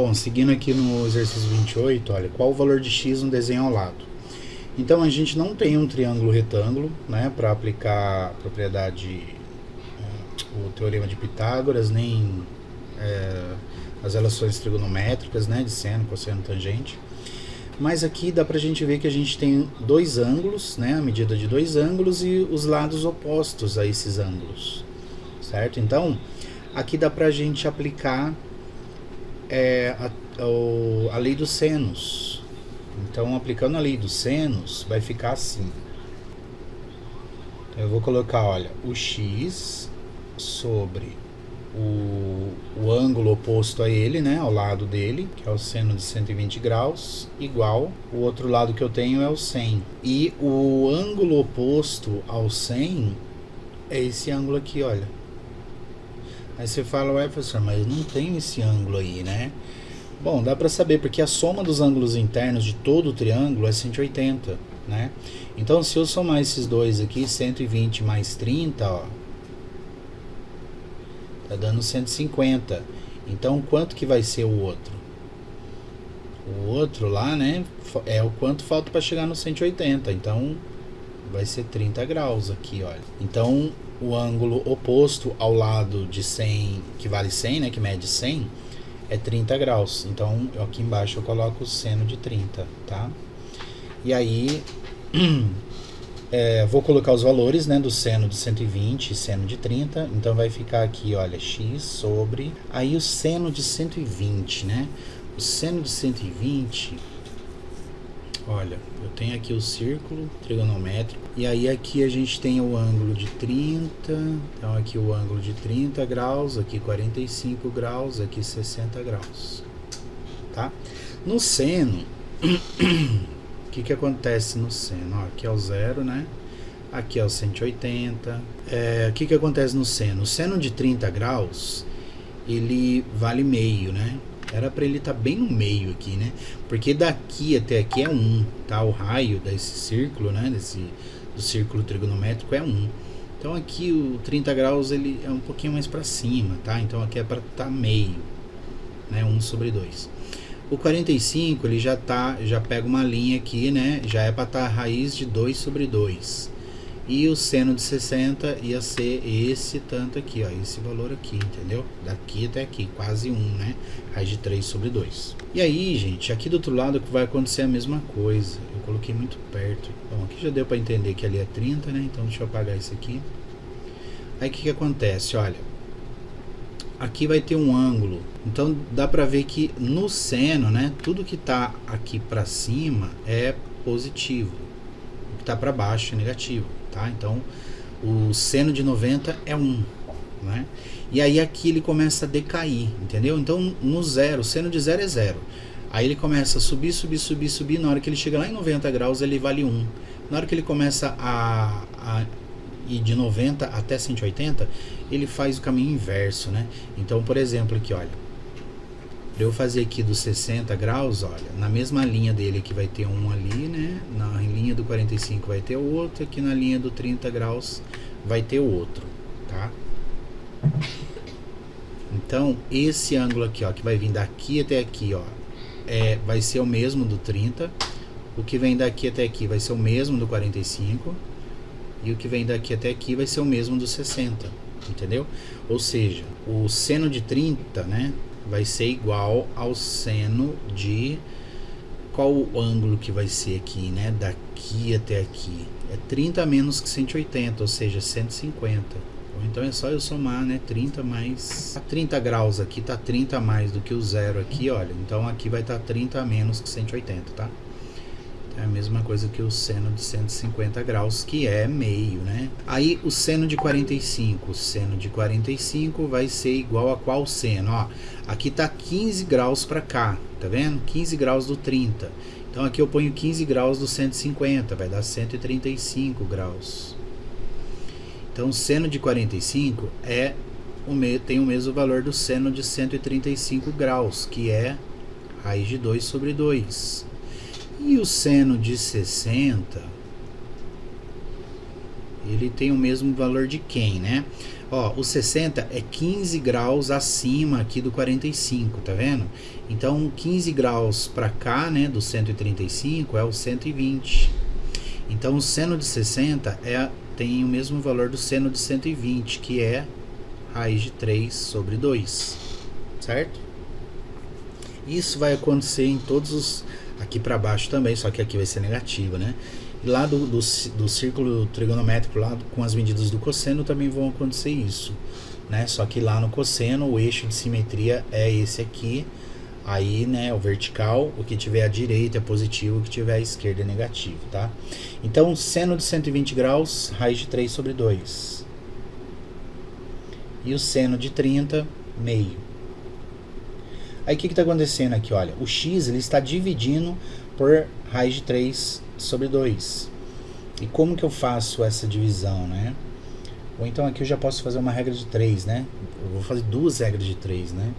Bom, seguindo aqui no exercício 28, olha, qual o valor de x no desenho ao lado? Então, a gente não tem um triângulo retângulo, né, para aplicar a propriedade, o teorema de Pitágoras, nem as relações trigonométricas, né, de seno, cosseno, tangente. Mas aqui dá pra gente ver que a gente tem dois ângulos, né, a medida de dois ângulos e os lados opostos a esses ângulos, certo? Então, aqui dá pra gente aplicar a lei dos senos. Então, aplicando a lei dos senos, vai ficar assim. Então, eu vou colocar, olha, o x sobre o ângulo oposto a ele, né, ao lado dele, que é o seno de 120 graus, igual, o outro lado que eu tenho é o 100. E o ângulo oposto ao 100 é esse ângulo aqui, olha. Aí você fala, ué, professor, mas não tem esse ângulo aí, né? Bom, dá pra saber, porque a soma dos ângulos internos de todo o triângulo é 180, né? Então, se eu somar esses dois aqui, 120 mais 30, ó, tá dando 150. Então, quanto que vai ser o outro? O outro lá, né, é o quanto falta para chegar no 180. Então, vai ser 30 graus aqui, olha. Então, o ângulo oposto ao lado de 100, que vale 100, né, que mede 100, é 30 graus. Então, aqui embaixo eu coloco o seno de 30, tá? E aí, vou colocar os valores, né, do seno de 120 e seno de 30. Então, vai ficar aqui, olha, x sobre... Aí, o seno de 120, né? O seno de 120... Olha, eu tenho aqui o círculo trigonométrico. E aí aqui a gente tem o ângulo de 30. Então aqui o ângulo de 30 graus, aqui 45 graus, aqui 60 graus. Tá? No seno, o que acontece no seno? Ó, aqui é o zero, né? Aqui é o 180. O que acontece no seno? O seno de 30 graus, ele vale meio, né? Era para ele estar bem no meio aqui, né? Porque daqui até aqui é 1, tá? O raio desse círculo, né? Do círculo trigonométrico é 1. Então aqui o 30 graus ele é um pouquinho mais para cima, tá? Então aqui é para estar meio, né? 1 sobre 2. O 45 ele já pega uma linha aqui, né? Já é para estar a raiz de 2 sobre 2. E o seno de 60 ia ser esse tanto aqui, ó, esse valor aqui, entendeu? Daqui até aqui, quase 1, né? Raiz de 3 sobre 2. E aí, gente, aqui do outro lado vai acontecer a mesma coisa. Eu coloquei muito perto. Bom, aqui já deu para entender que ali é 30, né? Então deixa eu apagar isso aqui. Aí o que acontece? Olha, aqui vai ter um ângulo. Então dá para ver que no seno, né? Tudo que tá aqui para cima é positivo. O que tá para baixo é negativo. Tá? Então, o seno de 90 é 1, né? E aí aqui ele começa a decair, entendeu? Então, no zero, o seno de 0 é 0. Aí ele começa a subir, subir, subir, subir. Na hora que ele chega lá em 90 graus, ele vale 1. Na hora que ele começa a ir de 90 até 180, ele faz o caminho inverso, né? Então, por exemplo, aqui, olha. Para eu fazer aqui dos 60 graus, olha, na mesma linha dele aqui vai ter um ali, né? Na linha do 45 vai ter outro, aqui na linha do 30 graus vai ter outro, tá? Então, esse ângulo aqui, ó, que vai vir daqui até aqui, ó, vai ser o mesmo do 30. O que vem daqui até aqui vai ser o mesmo do 45. E o que vem daqui até aqui vai ser o mesmo do 60, entendeu? Ou seja, o seno de 30, né? Vai ser igual ao seno de... Qual o ângulo que vai ser aqui, né? Daqui até aqui. É 30 menos que 180, ou seja, 150. Então é só eu somar, né? 30 mais... A 30 graus aqui tá 30 a mais do que o zero aqui, olha. Então aqui vai estar 30 a menos que 180, tá? É a mesma coisa que o seno de 150 graus, que é meio, né? Aí o seno de 45. O seno de 45 vai ser igual a qual seno? Ó, aqui tá 15 graus para cá, tá vendo? 15 graus do 30. Então aqui eu ponho 15 graus do 150, vai dar 135 graus. Então o seno de 45 tem o mesmo valor do seno de 135 graus, que é raiz de 2 sobre 2. E o seno de 60, ele tem o mesmo valor de quem, né? Ó, o 60 é 15 graus acima aqui do 45, tá vendo? Então, 15 graus para cá, né, do 135 é o 120. Então, o seno de 60 tem o mesmo valor do seno de 120, que é raiz de 3 sobre 2, certo? Isso vai acontecer em todos os... Aqui para baixo também, só que aqui vai ser negativo, né? E lá do círculo trigonométrico, lá com as medidas do cosseno, também vão acontecer isso, né? Só que lá no cosseno, o eixo de simetria é esse aqui. Aí, né, o vertical, o que tiver à direita é positivo, o que tiver à esquerda é negativo, tá? Então, seno de 120 graus, raiz de 3 sobre 2. E o seno de 30, meio. Aí, o que está acontecendo aqui? Olha, o x ele está dividindo por raiz de 3 sobre 2. E como que eu faço essa divisão, né? Ou então aqui eu já posso fazer uma regra de 3, né? Eu vou fazer duas regras de 3, né?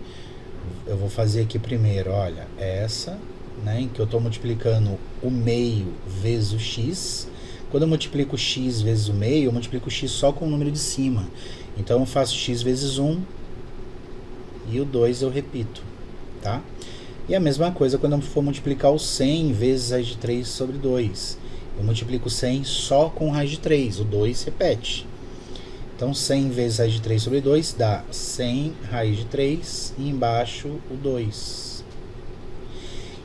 Eu vou fazer aqui primeiro, olha, essa, né, em que eu estou multiplicando o meio vezes o x. Quando eu multiplico x vezes o meio, eu multiplico o x só com o número de cima. Então eu faço x vezes 1 e o 2 eu repito, tá? E a mesma coisa quando eu for multiplicar o 100 vezes raiz de 3 sobre 2. Eu multiplico o 100 só com raiz de 3, o 2 repete. Então, 100 vezes raiz de 3 sobre 2 dá 100 raiz de 3 e embaixo o 2.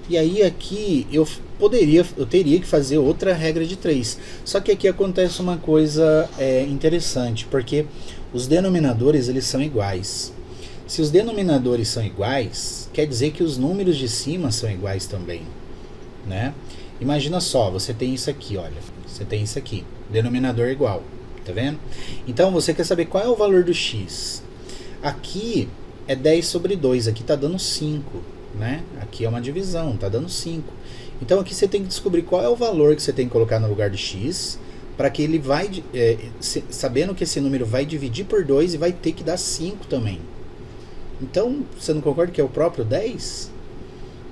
E aí aqui eu teria que fazer outra regra de 3. Só que aqui acontece uma coisa interessante, porque os denominadores eles são iguais. Se os denominadores são iguais, quer dizer que os números de cima são iguais também, né? Imagina só, você tem isso aqui, olha. Você tem isso aqui, denominador igual. Tá vendo? Então você quer saber qual é o valor do x. Aqui é 10 sobre 2, aqui está dando 5, né? Aqui é uma divisão, está dando 5. Então aqui você tem que descobrir qual é o valor que você tem que colocar no lugar de x, para que ele vai, sabendo que esse número vai dividir por 2 e vai ter que dar 5 também. Então, você não concorda que é o próprio 10?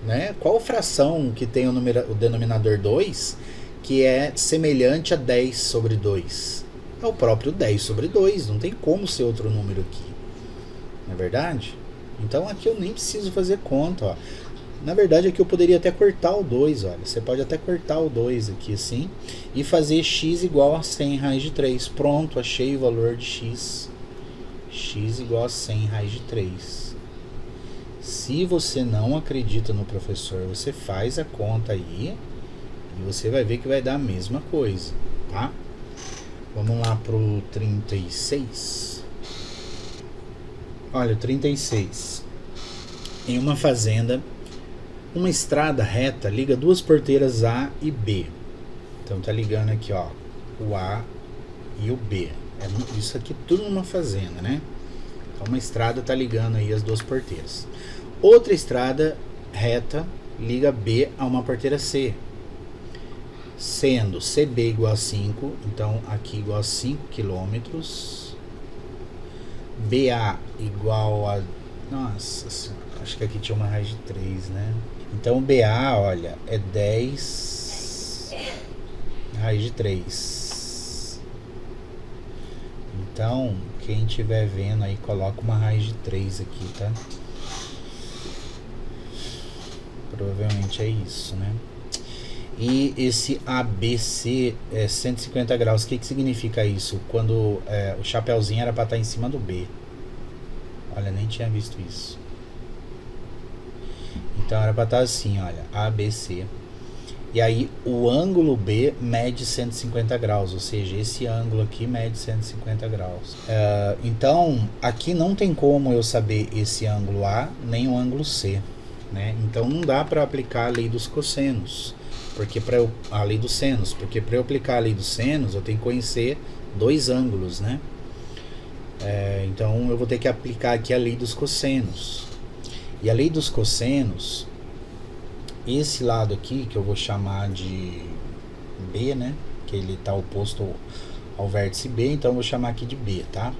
Né? Qual fração que tem o denominador 2 que é semelhante a 10 sobre 2? É o próprio 10 sobre 2, não tem como ser outro número aqui, não é verdade? Então aqui eu nem preciso fazer conta, ó. Na verdade aqui eu poderia até cortar o 2, olha, você pode até cortar o 2 aqui assim, e fazer x igual a 100 raiz de 3, pronto, achei o valor de x, x igual a 100 raiz de 3. Se você não acredita no professor, você faz a conta aí, e você vai ver que vai dar a mesma coisa, tá? Vamos lá pro 36. Olha, o 36. Em uma fazenda, uma estrada reta liga duas porteiras A e B. Então tá ligando aqui, ó, o A e o B. Isso aqui tudo numa fazenda, né? Então uma estrada tá ligando aí as duas porteiras. Outra estrada reta liga B a uma porteira C, sendo CB igual a 5, então aqui igual a 5 km, BA igual a... Nossa senhora, acho que aqui tinha uma raiz de 3, né? Então BA, olha, é 10 raiz de 3. Então, quem estiver vendo aí, coloca uma raiz de 3 aqui, tá? Provavelmente é isso, né? E esse ABC é 150 graus. O que significa isso? Quando o chapeuzinho era para estar em cima do B. Olha, nem tinha visto isso. Então era para estar assim, olha, ABC. E aí o ângulo B mede 150 graus, ou seja, esse ângulo aqui mede 150 graus. Então aqui não tem como eu saber esse ângulo A nem o ângulo C, né? Então não dá para aplicar a lei dos cossenos. Porque a lei dos senos, porque para eu aplicar a lei dos senos eu tenho que conhecer dois ângulos, né? Então eu vou ter que aplicar aqui a lei dos cossenos. E a lei dos cossenos, esse lado aqui que eu vou chamar de B, né? Que ele está oposto ao vértice B, então eu vou chamar aqui de B, tá?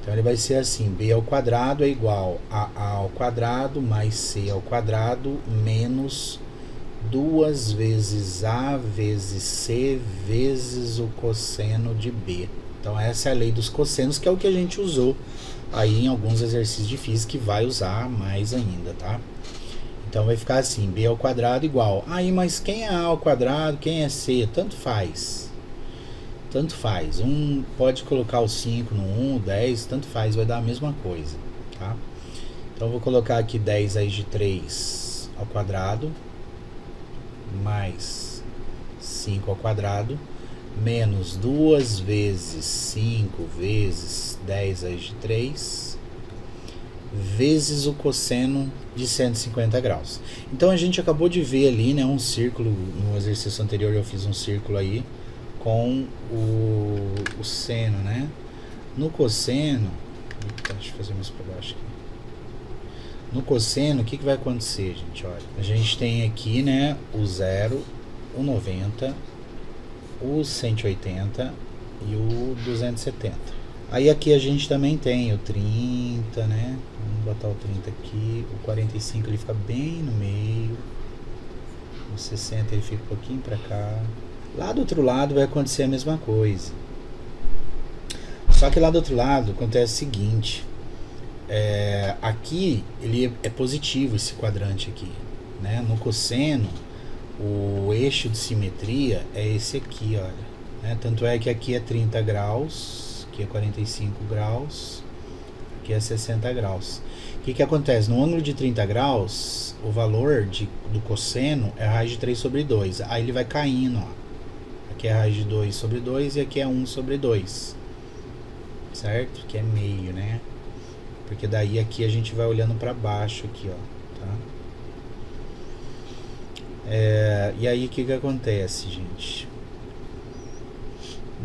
Então ele vai ser assim: B ao quadrado é igual a A ao quadrado mais C ao quadrado menos 2 vezes A vezes C vezes o cosseno de B. Então essa é a lei dos cossenos, que é o que a gente usou aí em alguns exercícios de física, que vai usar mais ainda, tá? Então vai ficar assim, b ao quadrado igual. Aí, mas quem é a ao quadrado, quem é c? Tanto faz. Tanto faz. Pode colocar o 5 no 1, o 10, tanto faz, vai dar a mesma coisa, tá? Então eu vou colocar aqui 10 raiz de 3 ao quadrado, mais 5 ao quadrado, menos 2 vezes 5 vezes 10 raiz de 3, vezes o cosseno de 150 graus. Então a gente acabou de ver ali, né, um círculo. No exercício anterior eu fiz um círculo aí com o seno, né? No cosseno, deixa eu fazer mais para baixo aqui. No cosseno, o que vai acontecer, gente? Olha, a gente tem aqui, né, o 0, o 90, o 180 e o 270. Aí aqui a gente também tem o 30, né? Vamos botar o 30 aqui. O 45 ele fica bem no meio. O 60 ele fica um pouquinho para cá. Lá do outro lado vai acontecer a mesma coisa. Só que lá do outro lado acontece o seguinte. Aqui ele é positivo, esse quadrante aqui, né? No cosseno, o eixo de simetria é esse aqui, olha, né? Tanto é que aqui é 30 graus, aqui é 45 graus, aqui é 60 graus. O que acontece? No ângulo de 30 graus, o valor do cosseno é a raiz de 3 sobre 2. Aí ele vai caindo, ó. Aqui é a raiz de 2 sobre 2 e aqui é 1 sobre 2. Certo? Que é meio, né? Porque daí aqui a gente vai olhando para baixo aqui, ó, tá? E aí o que acontece, gente?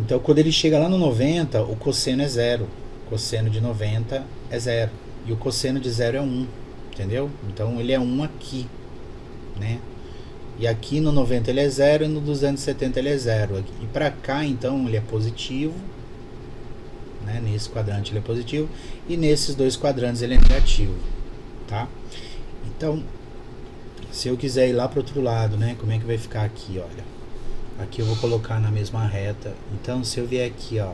Então quando ele chega lá no 90, o cosseno é 0. O cosseno de 90 é 0. E o cosseno de 0 é 1, entendeu? Então ele é 1 aqui, né? E aqui no 90 ele é 0 e no 270 ele é 0. E para cá, então, ele é positivo, né? Nesse quadrante ele é positivo e nesses dois quadrantes ele é negativo, tá? Então, se eu quiser ir lá para o outro lado, né? Como é que vai ficar aqui, olha? Aqui eu vou colocar na mesma reta. Então, se eu vier aqui, ó,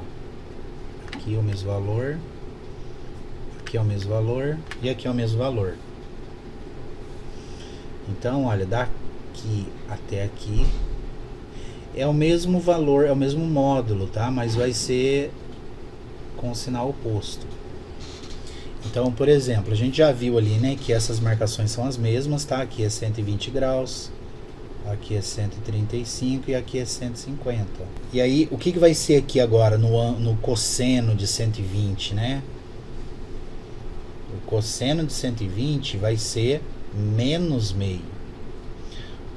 aqui é o mesmo valor, aqui é o mesmo valor e aqui é o mesmo valor. Então, olha, daqui até aqui é o mesmo valor, é o mesmo módulo, tá? Mas vai ser com o sinal oposto. Então, por exemplo, a gente já viu ali, né, que essas marcações são as mesmas, tá? Aqui é 120 graus, aqui é 135 e aqui é 150. E aí, o que vai ser aqui agora no cosseno de 120, né? O cosseno de 120 vai ser menos meio.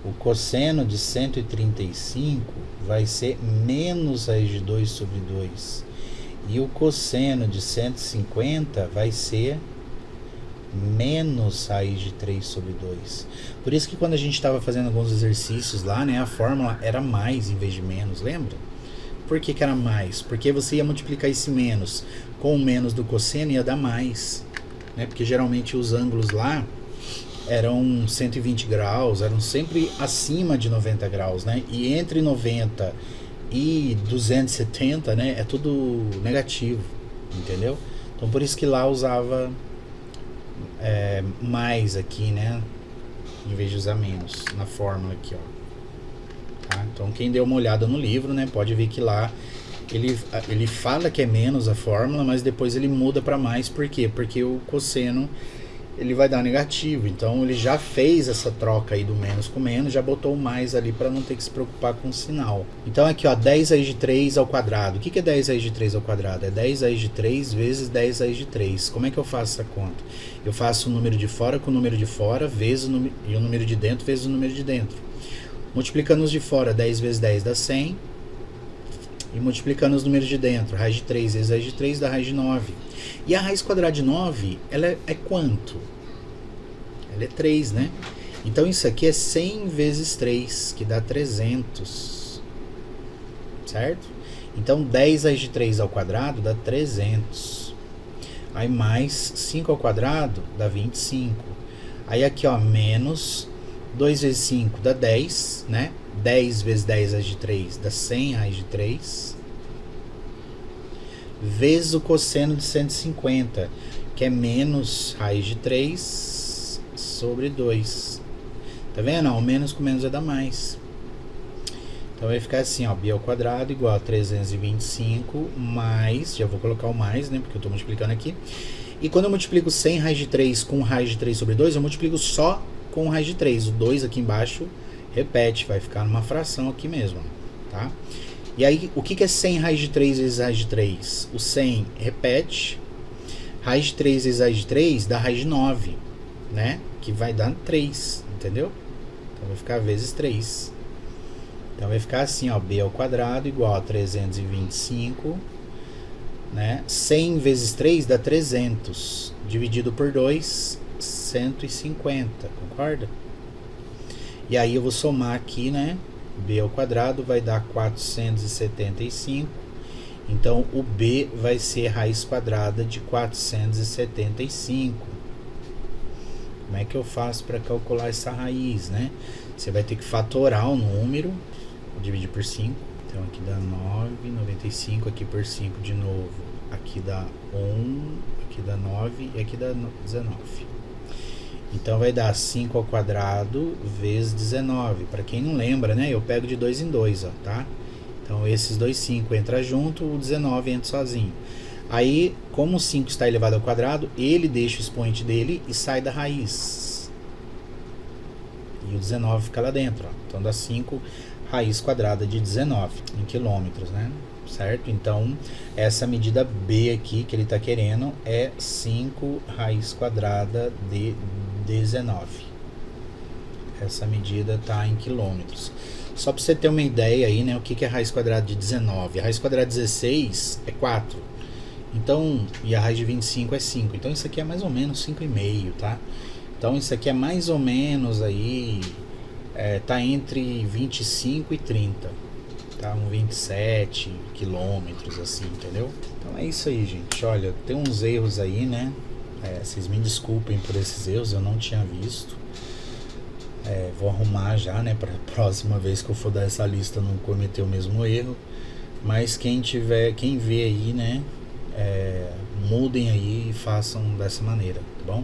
O cosseno de 135 vai ser menos raiz de 2 sobre 2. E o cosseno de 150 vai ser menos raiz de 3 sobre 2. Por isso que quando a gente estava fazendo alguns exercícios lá, né, a fórmula era mais em vez de menos, lembra? Por que era mais? Porque você ia multiplicar esse menos com o menos do cosseno e ia dar mais, né? Porque geralmente os ângulos lá eram 120 graus, eram sempre acima de 90 graus, né? E entre 90 e 270, né, é tudo negativo, entendeu? Então por isso que lá usava mais aqui, né, em vez de usar menos na fórmula aqui, ó. Tá? Então quem deu uma olhada no livro, né, pode ver que lá ele fala que é menos a fórmula, mas depois ele muda para mais. Por quê? Porque o cosseno ele vai dar negativo, então ele já fez essa troca aí do menos com menos, já botou o mais ali para não ter que se preocupar com o sinal. Então aqui, ó, 10 raiz de 3 ao quadrado. O que é 10 raiz de 3 ao quadrado? É 10 raiz de 3 vezes 10 raiz de 3. Como é que eu faço essa conta? Eu faço o número de fora com o número de fora vezes e o número de dentro vezes o número de dentro. Multiplicando os de fora, 10 vezes 10 dá 100. E multiplicando os números de dentro, raiz de 3 vezes raiz de 3 dá raiz de 9. E a raiz quadrada de 9, ela é quanto? Ela é 3, né? Então isso aqui é 100 vezes 3, que dá 300. Certo? Então 10 raiz de 3 ao quadrado dá 300. Aí mais 5 ao quadrado dá 25. Aí aqui, ó, menos 2 vezes 5 dá 10, né? 10 vezes 10 raiz de 3 dá 100 raiz de 3. vezes o cosseno de 150, que é menos raiz de 3 sobre 2. Tá vendo? O menos com menos vai dar mais. Então vai ficar assim, ó, b ao quadrado igual a 325 mais, já vou colocar o mais, né, porque eu estou multiplicando aqui. E quando eu multiplico 100 raiz de 3 com raiz de 3 sobre 2, eu multiplico só com raiz de 3. O 2 aqui embaixo repete, vai ficar numa fração aqui mesmo, tá? E aí, o que é 100 raiz de 3 vezes raiz de 3? O 100 repete, raiz de 3 vezes raiz de 3 dá raiz de 9, né? Que vai dar 3, entendeu? Então vai ficar vezes 3. Então vai ficar assim, ó, b ao quadrado igual a 325, né? 100 vezes 3 dá 300, dividido por 2, 150, concorda? E aí eu vou somar aqui, né? B ao quadrado vai dar 475, então o b vai ser raiz quadrada de 475. Como é que eu faço para calcular essa raiz, né? Você vai ter que fatorar o número, dividir por 5, então aqui dá 9,95, aqui por 5 de novo, aqui dá 1, aqui dá 9 e aqui dá 19. Então vai dar 5 ao quadrado vezes 19. Para quem não lembra, né? Eu pego de 2 em 2, ó, tá? Então esses dois 5 entram junto, o 19 entra sozinho. Aí, como o 5 está elevado ao quadrado, ele deixa o expoente dele e sai da raiz. E o 19 fica lá dentro, ó. Então dá 5 raiz quadrada de 19 em quilômetros, né? Certo? Então, essa medida B aqui que ele está querendo é 5 raiz quadrada de 19. Essa medida está em quilômetros. Só para você ter uma ideia aí, né? O que é raiz quadrada de 19? A raiz quadrada de 16 é 4. Então, e a raiz de 25 é 5. Então, isso aqui é mais ou menos 5,5, tá? Então, isso aqui é mais ou menos aí... tá entre 25 e 30, tá? 27 quilômetros, assim, entendeu? Então é isso aí, gente. Olha, tem uns erros aí, né? Vocês me desculpem por esses erros, eu não tinha visto. Vou arrumar já, né? Para a próxima vez que eu for dar essa lista não cometer o mesmo erro. Mas quem vê aí, né? Mudem aí e façam dessa maneira, tá bom?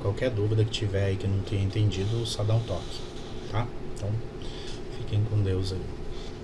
Qualquer dúvida que tiver aí que não tenha entendido, só dá um toque, tá? Então, fiquem com Deus aí.